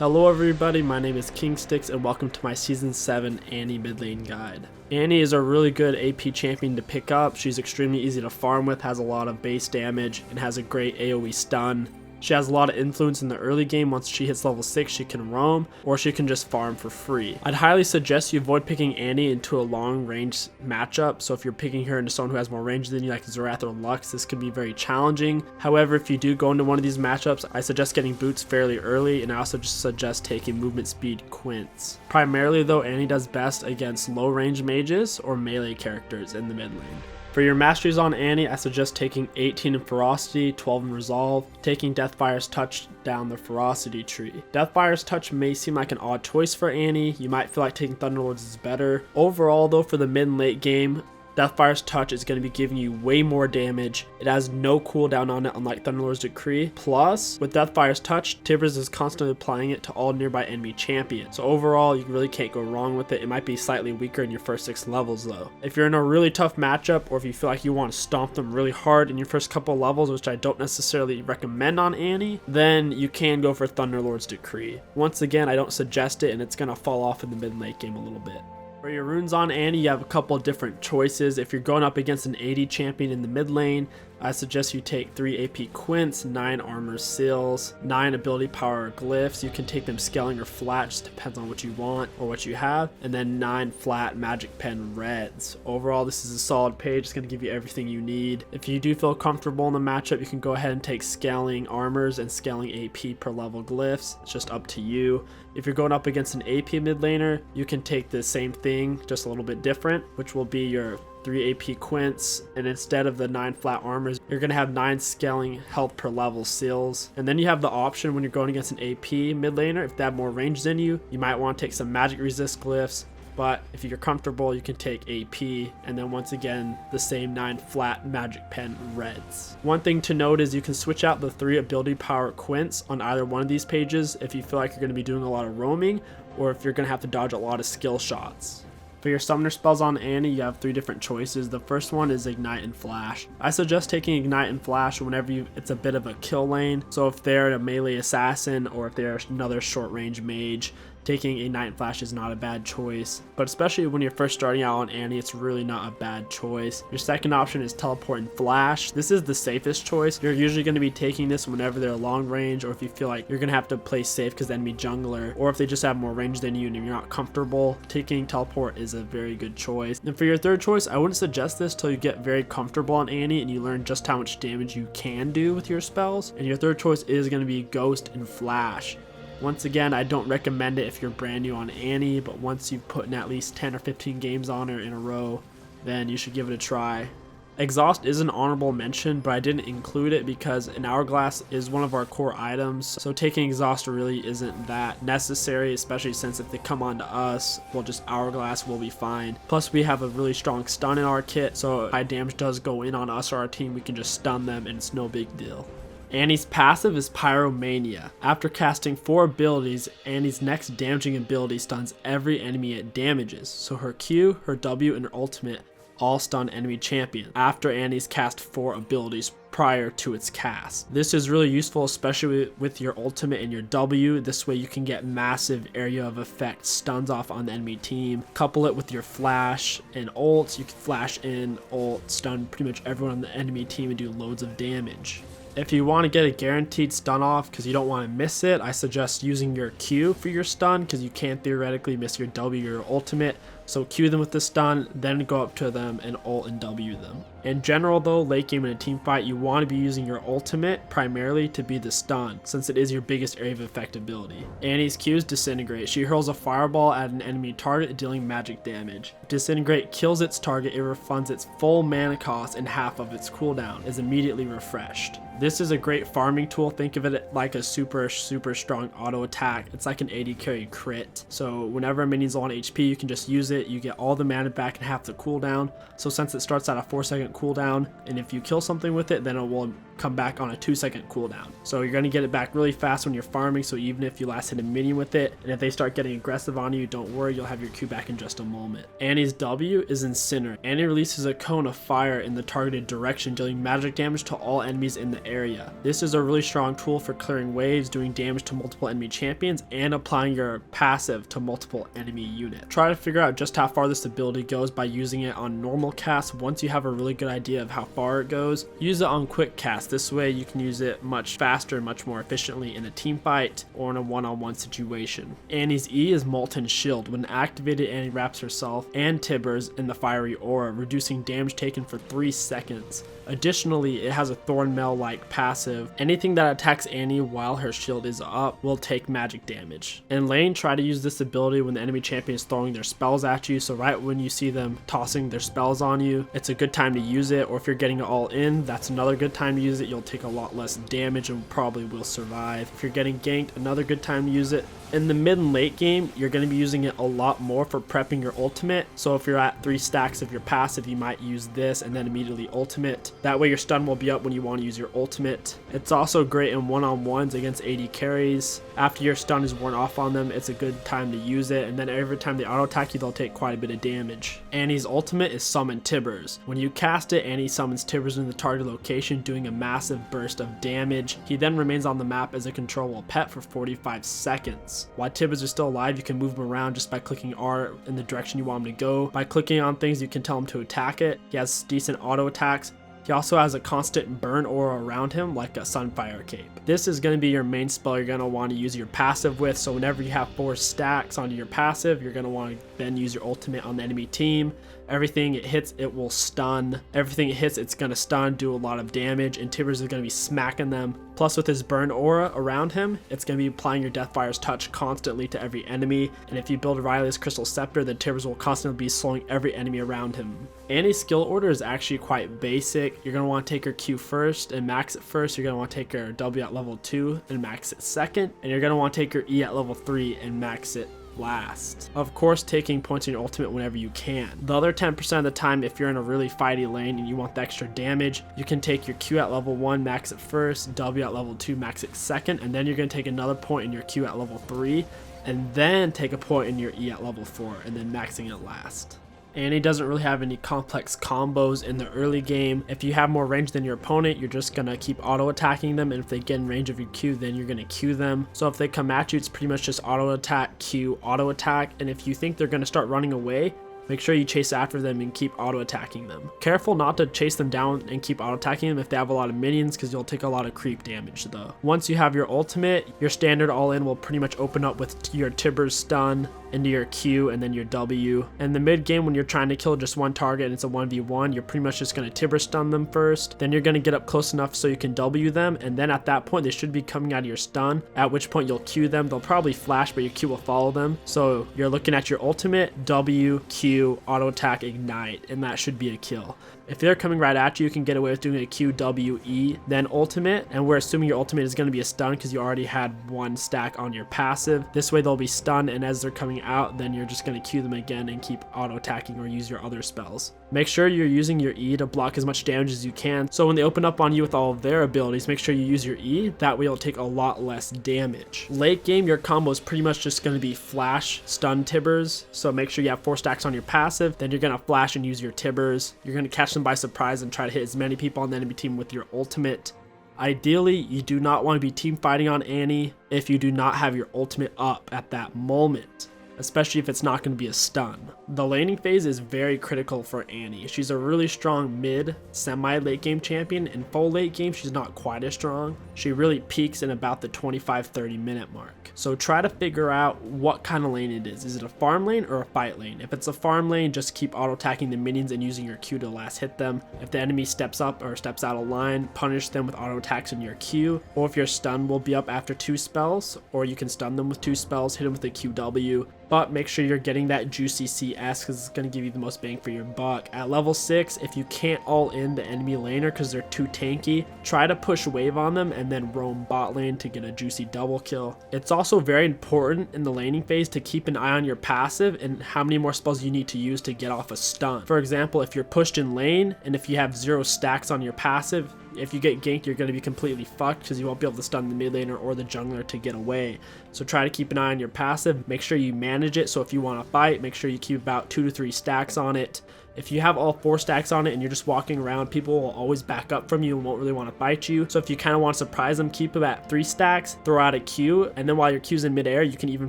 Hello everybody, my name is KingStix and welcome to my Season 7 Annie mid lane guide. Annie is a really good AP champion to pick up. She's extremely easy to farm with, has a lot of base damage, and has a great AoE stun. She has a lot of influence in the early game. Once she hits level 6, she can roam, or she can just farm for free. I'd highly suggest you avoid picking Annie into a long range matchup, so if you're picking her into someone who has more range than you, like Zerath or Lux, this can be very challenging. However, if you do go into one of these matchups, I suggest getting boots fairly early, and I also just suggest taking movement speed quints. Primarily though, Annie does best against low range mages or melee characters in the mid lane. For your masteries on Annie, I suggest taking 18 in Ferocity, 12 in Resolve, taking Deathfire's Touch down the Ferocity tree. Deathfire's Touch may seem like an odd choice for Annie. You might feel like taking Thunderlords is better. Overall though, for the mid and late game, Deathfire's Touch is going to be giving you way more damage. It has no cooldown on it, unlike Thunderlord's Decree. Plus, with Deathfire's Touch, Tibbers is constantly applying it to all nearby enemy champions. So overall, you really can't go wrong with it. It might be slightly weaker in your first 6 levels though. If you're in a really tough matchup, or if you feel like you want to stomp them really hard in your first couple levels, which I don't necessarily recommend on Annie, then you can go for Thunderlord's Decree. Once again, I don't suggest it, and it's going to fall off in the mid and late game a little bit. For your runes on Annie, you have a couple of different choices. If you're going up against an AD champion in the mid lane, I suggest you take 3 AP Quints, 9 Armor Seals, 9 Ability Power Glyphs. You can take them scaling or flat, just depends on what you want or what you have. And then 9 flat Magic Pen Reds. Overall, this is a solid page. It's going to give you everything you need. If you do feel comfortable in the matchup, you can go ahead and take Scaling Armors and Scaling AP per level Glyphs. It's just up to you. If you're going up against an AP mid laner, you can take the same thing, just a little bit different, which will be your 3 AP Quints, and instead of the 9 flat armors, you're going to have 9 scaling health per level seals. And then you have the option when you're going against an AP mid laner, if they have more range than you might want to take some magic resist glyphs. But if you're comfortable, you can take AP, and then once again, the same 9 flat Magic Pen Reds. One thing to note is you can switch out the 3 Ability Power Quints on either one of these pages if you feel like you're going to be doing a lot of roaming, or if you're going to have to dodge a lot of skill shots. For your summoner spells on Annie, you have 3 different choices. The first one is Ignite and Flash. I suggest taking Ignite and Flash whenever it's a bit of a kill lane. So if they're a melee assassin or if they're another short range mage, taking Ignite and Flash is not a bad choice. But especially when you're first starting out on Annie, it's really not a bad choice. Your second option is Teleport and Flash. This is the safest choice. You're usually going to be taking this whenever they're long range, or if you feel like you're going to have to play safe because the enemy jungler, or if they just have more range than you and you're not comfortable, taking Teleport is a very good choice. And for your third choice, I wouldn't suggest this till you get very comfortable on Annie and you learn just how much damage you can do with your spells. And your third choice is going to be Ghost and Flash. Once again, I don't recommend it if you're brand new on Annie, but once you've put in at least 10 or 15 games on her in a row, then you should give it a try. Exhaust is an honorable mention, but I didn't include it because an Hourglass is one of our core items, so taking Exhaust really isn't that necessary, especially since if they come on to us, well, just Hourglass will be fine. Plus, we have a really strong stun in our kit, so if high damage does go in on us or our team, we can just stun them and it's no big deal. Annie's passive is Pyromania. After casting 4 abilities, Annie's next damaging ability stuns every enemy it damages. So her Q, her W, and her ultimate all stun enemy champion after Annie's cast 4 abilities prior to its cast. This is really useful, especially with your ultimate and your W. This way you can get massive area of effect stuns off on the enemy team. Couple it with your flash and ult. You can flash in, ult, stun pretty much everyone on the enemy team and do loads of damage. If you want to get a guaranteed stun off because you don't want to miss it, I suggest using your Q for your stun because you can theoretically miss your W or your ultimate. So Q them with the stun, then go up to them and ult and W them. In general though, late game in a team fight, you want to be using your ultimate primarily to be the stun, since it is your biggest area of effectability. Annie's Q is Disintegrate. She hurls a fireball at an enemy target, dealing magic damage. If Disintegrate kills its target, it refunds its full mana cost and half of its cooldown, is immediately refreshed. This is a great farming tool. Think of it like a super strong auto attack. It's like an AD carry crit. So whenever a minion's low on HP, you can just use it. You get all the mana back and half the cooldown. So since it starts at a 4-second cooldown, and if you kill something with it, then it will come back on a 2-second cooldown. So you're going to get it back really fast when you're farming, so even if you last hit a minion with it, and if they start getting aggressive on you, don't worry, you'll have your Q back in just a moment. Annie's W is Incinerate. Annie releases a cone of fire in the targeted direction, dealing magic damage to all enemies in the area. This is a really strong tool for clearing waves, doing damage to multiple enemy champions, and applying your passive to multiple enemy units. Try to figure out just how far this ability goes by using it on normal casts. Once you have a really good idea of how far it goes, use it on quick casts. This way you can use it much faster and much more efficiently in a team fight or in a one-on-one situation. Annie's E is Molten Shield. When activated, Annie wraps herself and Tibbers in the fiery aura, reducing damage taken for 3 seconds. Additionally, it has a Thornmail-like passive. Anything that attacks Annie while her shield is up will take magic damage. In lane, try to use this ability when the enemy champion is throwing their spells at you, so right when you see them tossing their spells on you, it's a good time to use it, or if you're getting it all in, that's another good time to use it. You'll take a lot less damage and probably will survive. If you're getting ganked, another good time to use it. In the mid and late game, you're going to be using it a lot more for prepping your ultimate. So if you're at 3 stacks of your passive, you might use this and then immediately ultimate. That way your stun will be up when you want to use your ultimate. It's also great in one-on-ones against AD carries. After your stun is worn off on them, it's a good time to use it, and then every time they auto attack you, they'll take quite a bit of damage. Annie's ultimate is Summon Tibbers. When you cast it, Annie summons Tibbers in the target location, doing a massive burst of damage. He then remains on the map as a controllable pet for 45 seconds. While Tibbers are still alive, you can move him around just by clicking R in the direction you want him to go. By clicking on things, you can tell him to attack it. He has decent auto attacks. He also has a constant burn aura around him like a Sunfire Cape. This is going to be your main spell you're going to want to use your passive with, so whenever you have 4 stacks onto your passive, you're going to want to then use your ultimate on the enemy team. Everything it hits, it will stun. Everything it hits, it's going to stun, do a lot of damage, and Tibbers is going to be smacking them. Plus with his burn aura around him, it's going to be applying your Deathfire's touch constantly to every enemy, and if you build Riley's Crystal Scepter, then Tibbers will constantly be slowing every enemy around him. Annie's skill order is actually quite basic. You're going to want to take her Q first and max it first. You're going to want to take her W at level 2 and max it second, and you're going to want to take her E at level 3 and max it last. Of course, taking points in your ultimate whenever you can. The other 10% of the time, if you're in a really fighty lane and you want the extra damage, you can take your Q at level 1, max it first, W at level 2, max it second, and then you're going to take another point in your Q at level 3, and then take a point in your E at level 4, and then maxing it last. Annie doesn't really have any complex combos in the early game. If you have more range than your opponent, you're just gonna keep auto attacking them, and if they get in range of your Q, then you're gonna Q them. So if they come at you, it's pretty much just auto attack, Q, auto attack, and if you think they're gonna start running away, make sure you chase after them and keep auto attacking them. Careful not to chase them down and keep auto attacking them if they have a lot of minions, because you'll take a lot of creep damage though. Once you have your ultimate, your standard all in will pretty much open up with your Tibbers stun into your Q and then your W. In the mid game, when you're trying to kill just one target and it's a 1v1, you're pretty much just going to Tibber stun them first. Then you're going to get up close enough so you can W them, and then at that point they should be coming out of your stun, at which point you'll Q them. They'll probably flash, but your Q will follow them. So you're looking at your ultimate, W, Q, auto attack, ignite, and that should be a kill. If they're coming right at you, you can get away with doing a Q, W, E, then ultimate, and we're assuming your ultimate is going to be a stun because you already had 1 stack on your passive. This way they'll be stunned, and as they're coming out, then you're just going to Q them again and keep auto attacking or use your other spells. Make sure you're using your E to block as much damage as you can, so when they open up on you with all of their abilities, make sure you use your E. That way you'll take a lot less damage. Late game, your combo is pretty much just going to be flash, stun, Tibbers, so make sure you have 4 stacks on your passive, then you're going to flash and use your Tibbers. You're going to catch them by surprise and try to hit as many people on the enemy team with your ultimate. Ideally, you do not want to be team fighting on Annie if you do not have your ultimate up at that moment, especially if it's not going to be a stun. The laning phase is very critical for Annie. She's a really strong mid, semi-late game champion. In full late game, she's not quite as strong. She really peaks in about the 25-30 minute mark. So try to figure out what kind of lane it is. Is it a farm lane or a fight lane? If it's a farm lane, just keep auto-attacking the minions and using your Q to last hit them. If the enemy steps up or steps out of line, punish them with auto-attacks in your Q. Or if your stun will be up after 2 spells, or you can stun them with 2 spells, hit them with a QW. But make sure you're getting that juicy CS because it's going to give you the most bang for your buck. At level 6, if you can't all in the enemy laner because they're too tanky, try to push wave on them and then roam bot lane to get a juicy double kill. It's also very important in the laning phase to keep an eye on your passive and how many more spells you need to use to get off a stun. For example, if you're pushed in lane and if you have 0 stacks on your passive, If you get ganked, you're going to be completely fucked because you won't be able to stun the mid laner or the jungler to get away. So try to keep an eye on your passive. Make sure you manage it. So if you want to fight, make sure you keep about 2 to 3 stacks on it. If you have all 4 stacks on it and you're just walking around, people will always back up from you and won't really want to fight you. So if you kind of want to surprise them, keep it at 3 stacks, throw out a Q, and then while your Q's in midair, you can even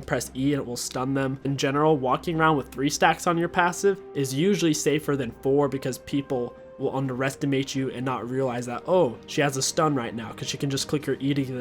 press E and it will stun them. In general, walking around with 3 stacks on your passive is usually safer than 4 because people will underestimate you and not realize that, oh, she has a stun right now, because she can just click her E to get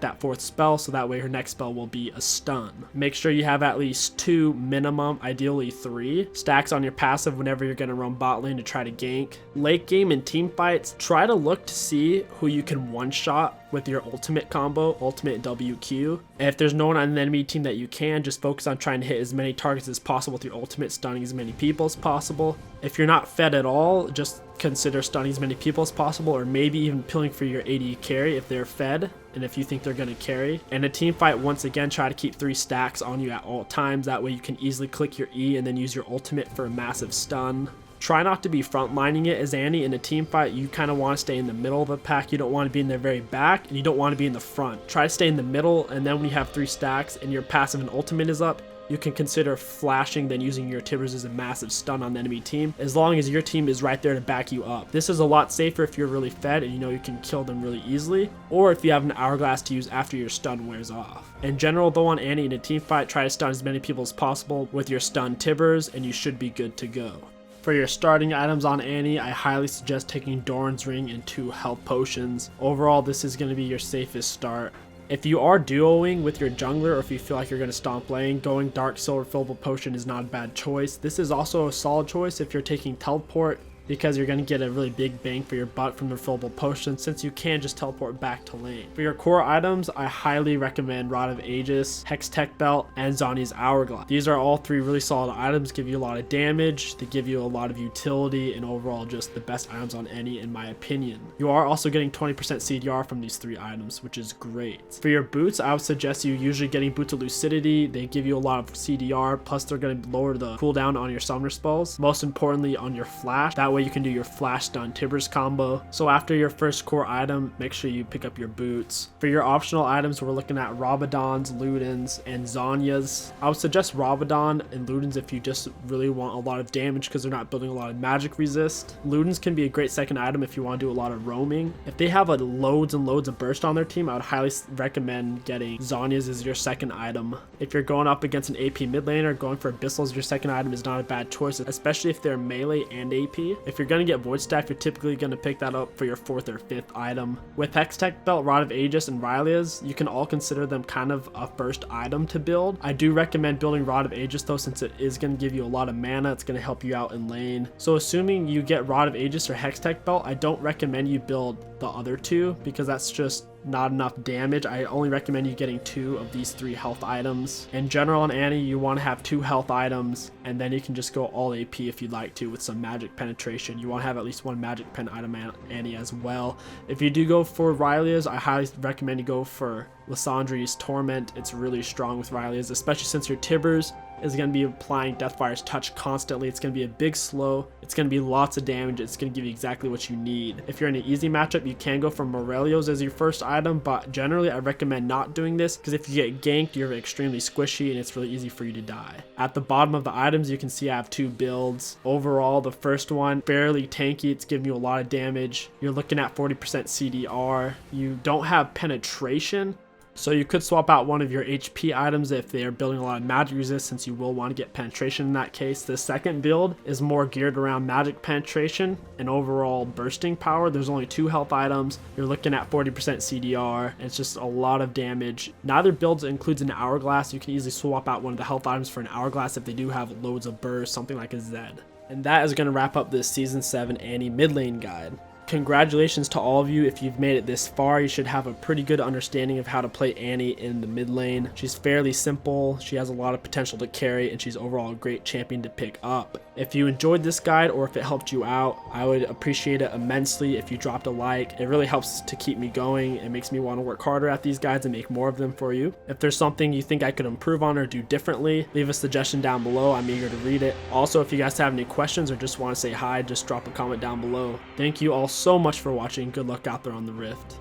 that 4th spell, so that way her next spell will be a stun. Make sure you have at least 2 minimum, ideally 3 stacks on your passive whenever you're going to run bot lane to try to gank. Late game and team fights, try to look to see who you can one-shot with your ultimate combo, ultimate WQ. And if there's no one on the enemy team that you can, just focus on trying to hit as many targets as possible with your ultimate, stunning as many people as possible. If you're not fed at all, just consider stunning as many people as possible, or maybe even peeling for your AD carry if they're fed and if you think they're going to carry. And a team fight, once again, try to keep 3 stacks on you at all times. That way you can easily click your E and then use your ultimate for a massive stun. Try not to be frontlining it as Annie. In a team fight, you kind of want to stay in the middle of the pack. You don't want to be in the very back, and you don't want to be in the front. Try to stay in the middle, and then when you have 3 stacks and your passive and ultimate is up, you can consider flashing, then using your Tibbers as a massive stun on the enemy team, as long as your team is right there to back you up. This is a lot safer if you're really fed and you know you can kill them really easily, or if you have an hourglass to use after your stun wears off. In general, though, on Annie in a team fight, try to stun as many people as possible with your stun Tibbers, and you should be good to go. For your starting items on Annie, I highly suggest taking Doran's Ring and 2 health potions. Overall, this is going to be your safest start. If you are duoing with your jungler, or if you feel like you're going to stomp lane, going Dark Silver Fillable Potion is not a bad choice. This is also a solid choice if you're taking Teleport, because you're going to get a really big bang for your buck from the refillable potion, since you can just teleport back to lane. For your core items, I highly recommend Rod of Aegis, Hex Tech Belt, and Zhonya's Hourglass. These are all 3 really solid items, give you a lot of damage, they give you a lot of utility, and overall just the best items on any in my opinion. You are also getting 20% CDR from these 3 items, which is great. For your boots, I would suggest you usually getting Boots of Lucidity. They give you a lot of CDR, plus they're going to lower the cooldown on your summoner spells, most importantly on your flash. That way you can do your flash stun Tibbers combo. So after your first core item, make sure you pick up your boots. For your optional items, we're looking at Rabadon's, Luden's, and Zhonya's. I would suggest Rabadon and Luden's if you just really want a lot of damage because they're not building a lot of magic resist. Luden's can be a great second item if you want to do a lot of roaming. If they have loads and loads of burst on their team, I would highly recommend getting Zhonya's as your second item. If you're going up against an AP mid laner, going for Abyssal as your second item is not a bad choice, especially if they're melee and AP. If you're going to get Void Staff, you're typically going to pick that up for your 4th or 5th item. With Hex Tech Belt, Rod of Aegis, and Rylaia's, you can all consider them kind of a first item to build. I do recommend building Rod of Aegis though, since it is going to give you a lot of mana. It's going to help you out in lane. So assuming you get Rod of Aegis or Hex Tech Belt, I don't recommend you build the other 2 because that's just not enough damage. I only recommend you getting 2 of these 3 health items. In general on Annie, you want to have 2 health items, and then you can just go all AP if you'd like to with some magic penetration. You want to have at least 1 magic pen item on Annie as well. If you do go for Rylaia's, I highly recommend you go for Lysandre's Torment. It's really strong with Rylaia's, especially since your Tibbers is going to be applying Deathfire's Touch constantly. It's going to be a big slow. It's going to be lots of damage. It's going to give you exactly what you need. If you're in an easy matchup, you can go for Morelio's as your first item, but generally I recommend not doing this because if you get ganked, you're extremely squishy and it's really easy for you to die. At the bottom of the items, you can see I have 2 builds. Overall, the first one, fairly tanky. It's giving you a lot of damage. You're looking at 40% CDR. You don't have penetration, so you could swap out one of your HP items if they are building a lot of magic resistance. You will want to get penetration in that case. The second build is more geared around magic penetration and overall bursting power. There's only 2 health items. You're looking at 40% CDR. It's just a lot of damage. Neither build includes an hourglass. You can easily swap out one of the health items for an hourglass if they do have loads of burst, something like a Zed. And that is going to wrap up this Season 7 Annie mid lane guide. Congratulations to all of you. If you've made it this far, you should have a pretty good understanding of how to play Annie in the mid lane. She's fairly simple, she has a lot of potential to carry, and she's overall a great champion to pick up. If you enjoyed this guide or if it helped you out, I would appreciate it immensely if you dropped a like. It really helps to keep me going. It makes me want to work harder at these guides and make more of them for you. If there's something you think I could improve on or do differently, leave a suggestion down below. I'm eager to read it. Also, if you guys have any questions or just want to say hi, just drop a comment down below. Thank you all so much for watching. Good luck out there on the Rift.